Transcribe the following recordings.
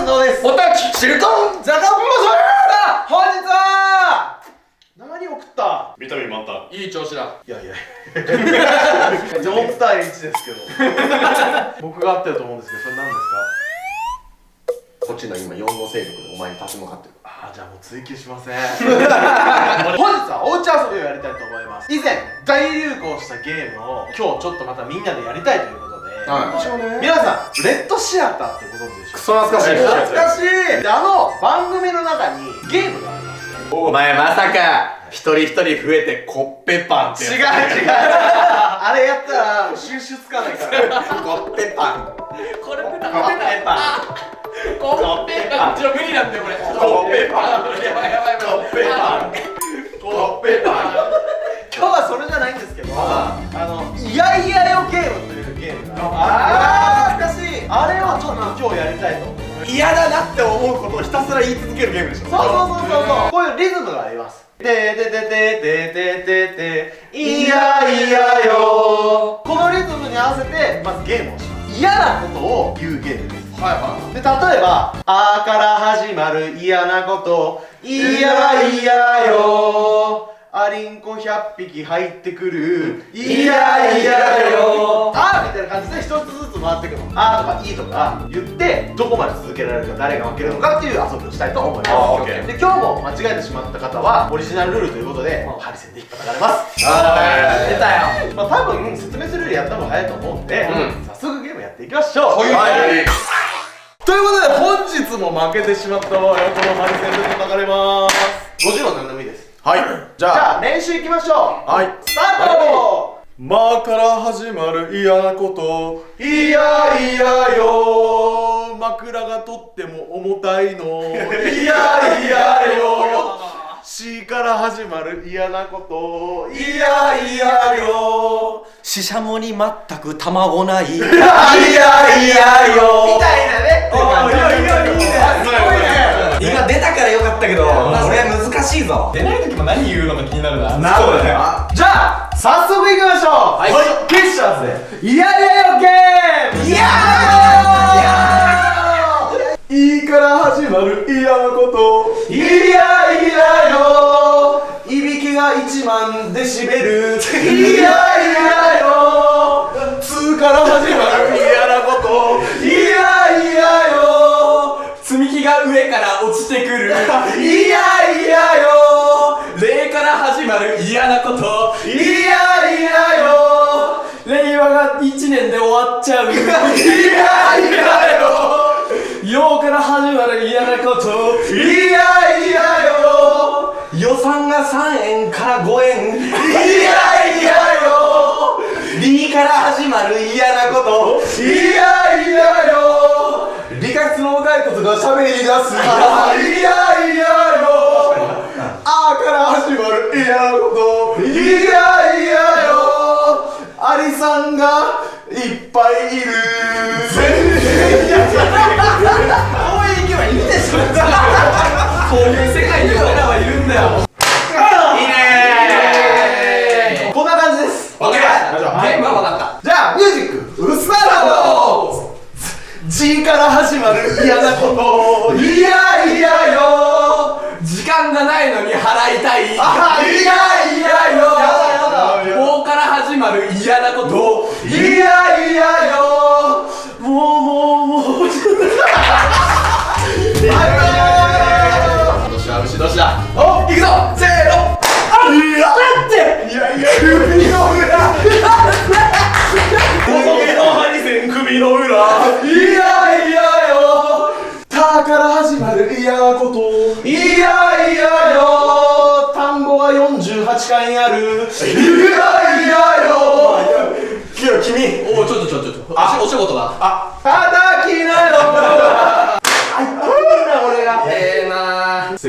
スノーです。おたきシルコンザカップもそれだ。本日は何送った？ビタミン満タン。いい調子だ。いやいや4対1ですけど僕が合ってると思うんですけど、それ何ですか？こっちの今4号勢力でお前に立ち向かってる。ああ、じゃあもう追求しません本日はおうち遊びをやりたいと思います。以前大流行したゲームを今日ちょっとまたみんなでやりたいということで、皆さんレッドシアターってご存知でしょうか？クソ懐かしい。懐かしい。で、番組の中にゲームがありまして、お前まさか一人一人増えてコッペパンって違うあれやったら収集つかないからコッペパン。これってコッペパン。コッペパン。ちょ無理なんだよこれ。コッペパン。やばいやばいやばい。コッペパン。コッペパン。今日はそれじゃないんですけど、イヤイヤよゲームというゲームが懐かしい。あれをちょっと今日やりたいと思います。嫌だなって思うことをひたすら言い続けるゲームでしょ。そうこういうリズムがあります。ててててててていやいやよ。このリズムに合わせてまずゲームをします。嫌なことを言うゲームです。はいはい。で、例えば「あ」から始まる嫌なこと「いやいやよ」アリンコ100匹入ってくるいやいやよあーみたいな感じで一つずつ回っていくの。あーとかいいとか言ってどこまで続けられるか、誰が負けるのかっていう遊びをしたいと思います。で、今日も間違えてしまった方はオリジナルルールということでハリセンで引っ張られます。出たよ。まあ多分説明するよりやった方が早いと思うんで、早速ゲームやっていきましょう。はいということで本日も負けてしまった場合はこのハリセンで叩かれます。50は何でもいいです。はい。じゃあ練習いきましょう。はい。スタート。まから始まる嫌なこといやいやよ。枕がとっても重たいのいやいやよ。しから始まる嫌なこといやいやよ。ししゃもに全く卵ないいやいやよ。みたいなね。今出たからよかったけど、それは難しいぞ。出ない時も何言うのか気になるな。なるほどね。じゃあ早速いきましょう。はい。フィッシャーズでいやいやよゲーム。いやいいから始まる嫌なこといやいやよ。いびきが1万デシベルいやいやよ。つから始まる嫌なこといやいやよ。積み木が上から落ちてくるいやいやよ。例から始まる嫌なこといやいやよ。令和が1年で終わっちゃういやいやよ。ようから始まる嫌なこといやいやよ。予算が3円から5円いやいやよ。理から始まる嫌なこといやいやよ。理屈の深いことが喋り出すいやいやよ。あーから始まる嫌なこといやいやよ。アリさんがいっぱいいる。全然やじゃない。こういう意見はいるでしょ。そういう世界に俺らはいるんだよ。いいねー。こんな感じです。オッケー。ゲームは分かった。じゃあミュージックスタート。G から始まる嫌なこといやいやよ。時間がないのに払いたい。あいやいやよ。Oから始まる嫌なこといやいやよ。もうバイバーイ。どうした牛どうしたお、いくぞせーの。いやっていやいや首の裏細毛のハリセン首の裏いやいやよ。たから始まる嫌なこといやいやよ。田んぼが48階にあるいやいやよ。君おお、ちょっとお仕事だ。叩きなよ。あいな俺がなー。せ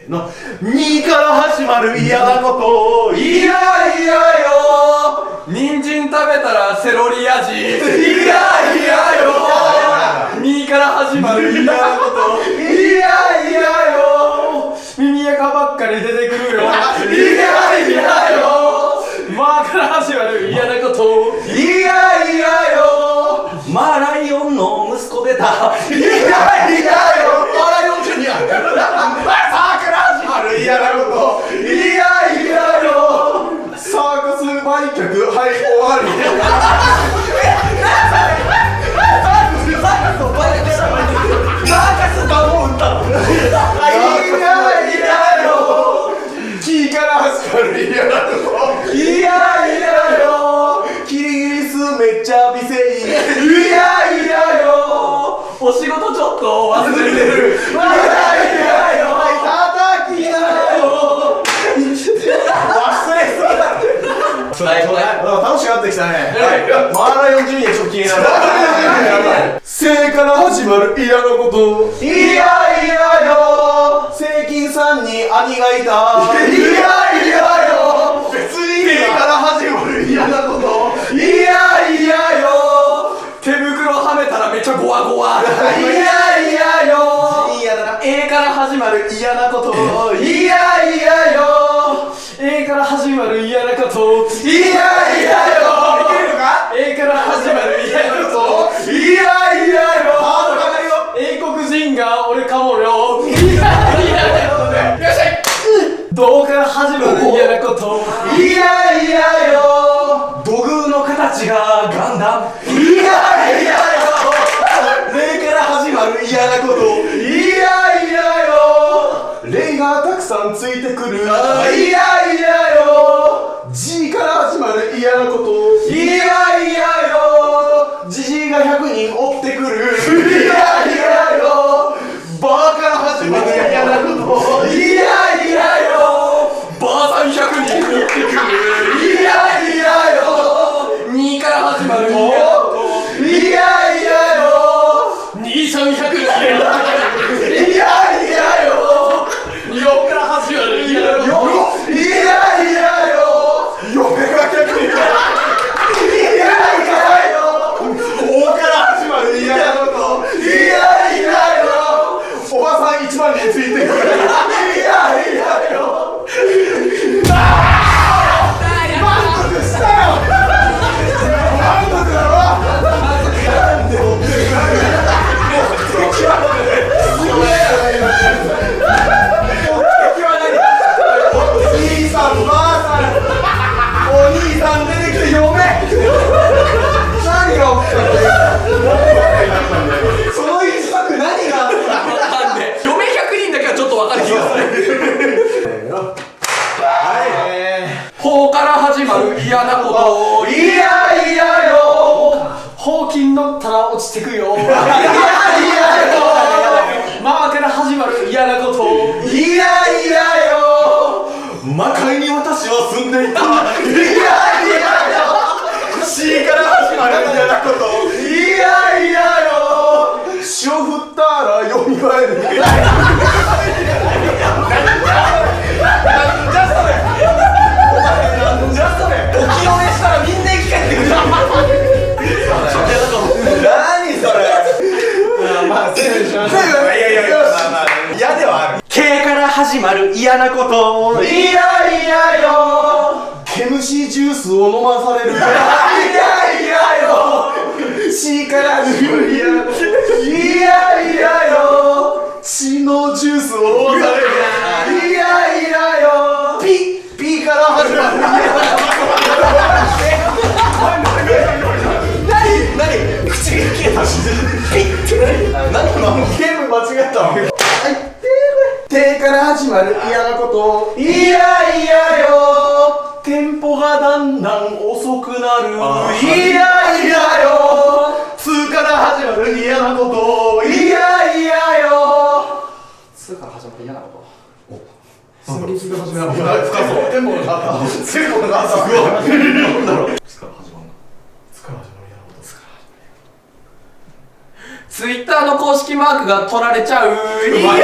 ーの。2から始まる嫌なこといやいやよ。人参食べたらセロリ味。いやいやよ。2から始まる嫌なこといやいやよ。耳垢ばっかり出てくるよ。いやいやよ。まあから始まる嫌なこといやいやよ。まあライオンの息子出た。いやいやよ。お仕事ちょっと忘れてる。叩きなよ忘れすぎだ最高だ。楽しくなってきたね。マーライオンジュニアちょっと気になる。生から始まる嫌なこといやいやよセイキンさんに兄がいたいやいやよ別に生から始まる嫌なこといやいやよ手袋はめたらめっちゃゴワゴワ。いやいやよ A から始まる嫌なこと。いやいやよ A から始まる嫌なこと。いやいやよ A から始まる嫌なこと。いやいやよハードル上がるよ英国人が俺かもよ。いやいやよ。どうから始まる嫌なこと。いやいやよ土偶の形がガンダム。いやいやよ霊から始まる嫌なこといやいやよ霊がたくさんついてくるいやいやよ G から始まる嫌なこといやいやよじじいが100人追ってくるいやいやよバーから始まる嫌なこといやいやよばあさん100人追ってくる。いやいやよ2から始まる嫌なこと。いやいやよ2、3、100人。いやいやよ4から始まる嫌なこと。いやいやよ嫁が100人いやいやよおから始まる嫌なこといやいやよおばさん1万人ついてくるいやいやよ満足したよ満足だろなんで追ってくる兄さんばあさんお兄さん出てきて嫁何が起きたんだよその一作何があったなんで嫁100人だけはちょっと分かる気がする。ほから始まる嫌なこと。いやいやよほうきに乗ったら落ちてくよ。いやいやよまあから始まる嫌なこと。いやいやよ魔界に私は住んでいたいやいやよ C から始まる嫌なこといやいやよ塩振ったら蘇るお清めしたらみんな生き返ってくる何それまあセーフしましょういや嫌ではある。 K から始まる嫌なこと。いやいやよ毛虫ジュースを飲まされるいやいやよ C から始まる嫌なこといやいやよ血のジュースを飲まされるいやいやよ P から始まる嫌な何口が消えたしピッて何ゲーム間違ったわ手から始まる嫌なこといやいやよテンポがだんだん遅くなる。いやいやよ2から始まる嫌なこといやいやよ2から始まる嫌なこと。深そうテンポが変わったテンポが変わったすごいなんだろうツイッターの公式マークが取られちゃう。いや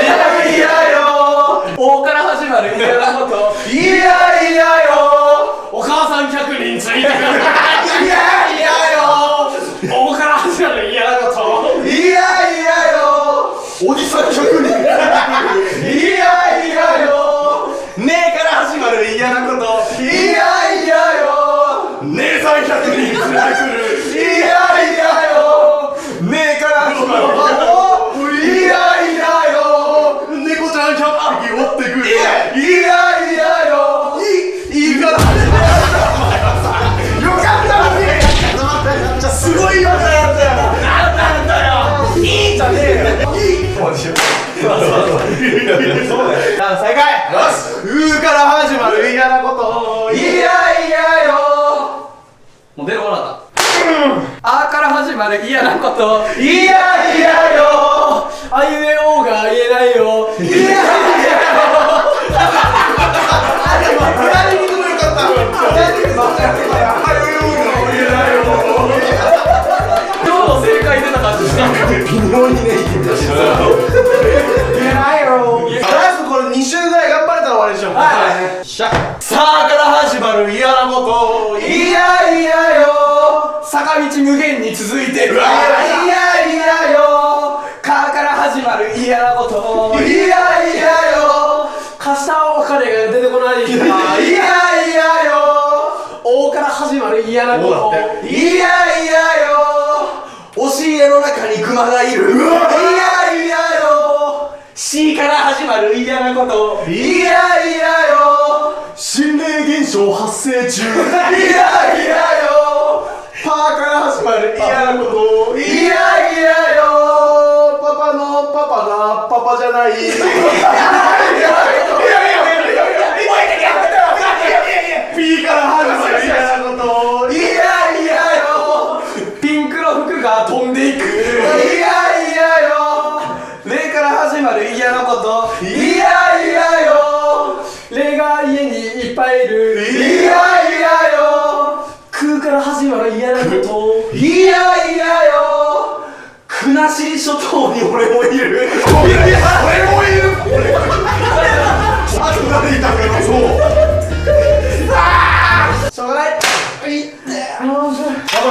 いやよ O から始まる嫌なこと。いやいやよお母さん100人ついてくる。いやいやよ O から始まる嫌なこと。いやいやよおじさん100人いやいやよねえから始まる嫌なこといやいやよ姉さん100人連れてくるいやいやよねえから始まるいやいやよ猫ちゃん100匹追ってくるいやいやよいいから始まるよかったのにすごいよかったよなんだよいいじゃねえよいい再開よしうーから始まる嫌なこといやいやよもう出るもらった。あーから始始まる嫌なこといやいやよあいうえおが言えないよいやいやよ何にでもよかった今日の正解出た感じした微妙にね言ってみたし言えないよとりあえずこれ2週ぐらい頑張れたら終わりでしょさあから始まる嫌なこといやいやよ坂道無限に続いてるいやいやよかから始まる嫌なこといやいやよ貸したお金が出てこないいやいやよおから始まる嫌なこといやいやよ押し入れの中にクマがいるいやいやよ C から始まる嫌なこといやいやよ心霊現象発生中いやいやよパーから始まる嫌なこといやいやよパパのパパがパパじゃないいやいやP から始まる嫌なこといやいやよピンクの服が飛んでいくいやいやよレから始まる嫌なこといやいやよレが家にいっぱいいるいやいやよ空から始まる嫌なこといやいやよ国後諸島に俺もいる俺もいるあと誰いたかなそうしょうがないパパ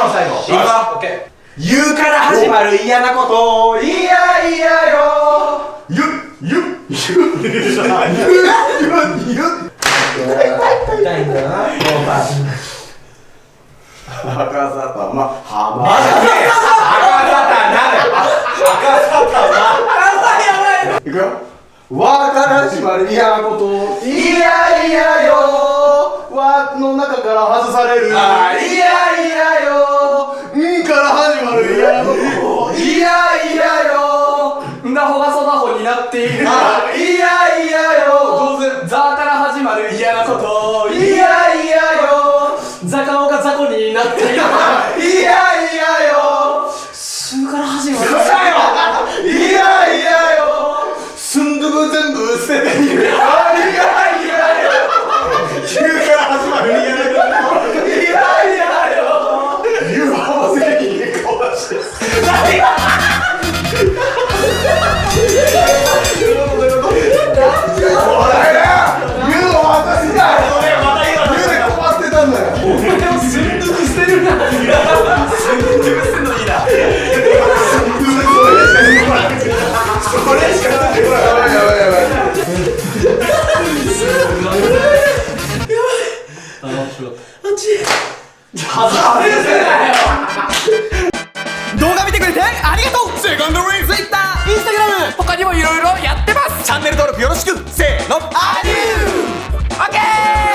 の最後オッケ言うから始まる嫌なこといやいやよゆー痛いんだよな赤沙汰まはまいくよわから始まる嫌なこといやいやよわの中から外されるいやいやよんから始まる嫌なこといやいやよんだほがそだほになっているいやいやよ上手ザーから始まる嫌なこといやいやよザカオがザコになっているいやいやよスーから始まるいやいやよスンドゥブ全部捨てているいやいやよ言うから始まる嫌なこといやいやよ言う合わせに顔出して動画見てくれてありがとうセカンドレイ Twitter、Instagram 他にもいろいろやってます。チャンネル登録よろしくせーのアデューオッケー。